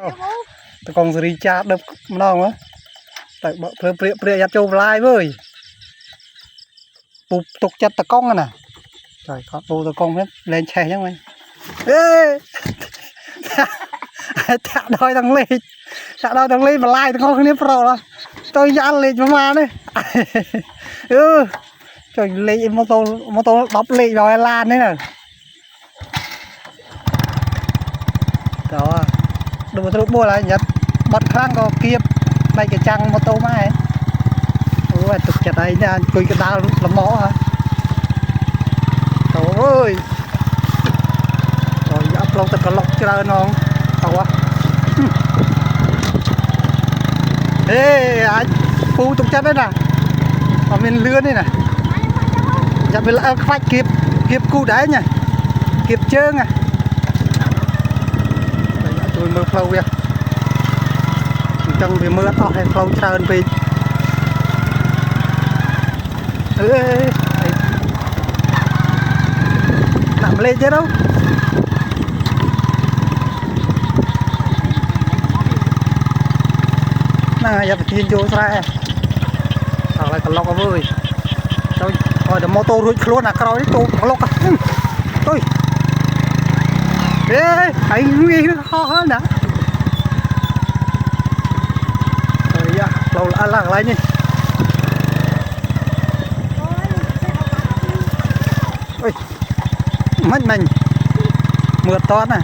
tao còn gì cha đập non á tại bọn phơi giặt châu lai với bụp tục chặt tao con nè trời con bố tao con hết lên xe nhá mày ê thả đôi thằng lên mà lai tao con không biết pro là tôi dán lên cho mà đấy trời lên mô tô bắp lên rồi lan đấy nè đó đừng có mua lại nhật bật khang có kiếp đây cái trang mô tô mà ôi tục chặt đây nha cười cái đau làm mỏ hả trời ơi rồi ấp lâu thật có lọc cho non tao quá ê anh phu tục chặt đấy nè ở bên lươn đây nè chặt bên lại phách kiếp cu đấy nha kiếp trơn à tôi mưa phâu vậy trong vì mưa to hay phâu trơn vì nằm lên chứ đâu nè giờ phải tiền vô ra hoặc là còn lọc ở vơi thôi rồi mô tô rụi luôn à coi tôi còn lọc à tôi ê anh nguy ho hơn nè rồi ya lâu là lại nhỉ ôi mất mình mưa to nè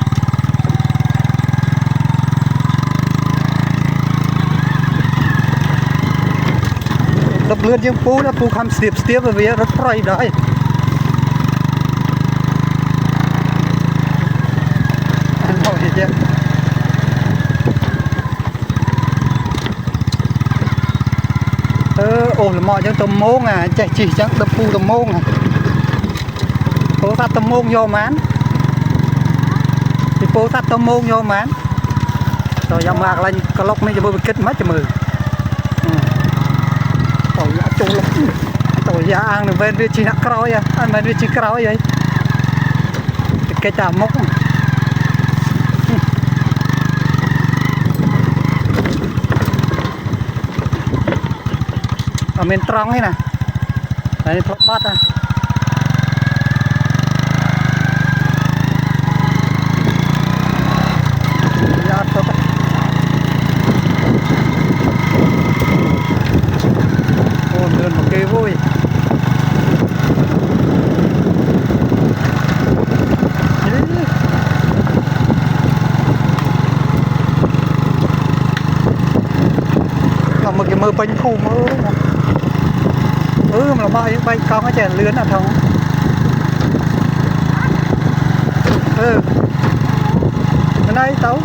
đập lươn dương pú nó pú khăm stiếp rồi vì rất pray đấy anh hỏi gì chứ ồ là mọi những tầm môn à chạy chỉ chẳng đập phu tầm môn à phố sát tầm môn vô mán thì phố sát tầm môn vô mán rồi dòng mạc lên có lốc này cho bơi kết mất cho mười rồi giá chung lốc rồi giá ăn được bên việt chỉ nặng cõi à ăn bên việt chỉ cõi vậy cái chả mốc ở bên trong ấy nè đấy thuốc bắt à ôi đơn một cây vui một cái mơ bánh phù mơ mà bao những bay con cái chèn lươn là thông bên đây tấu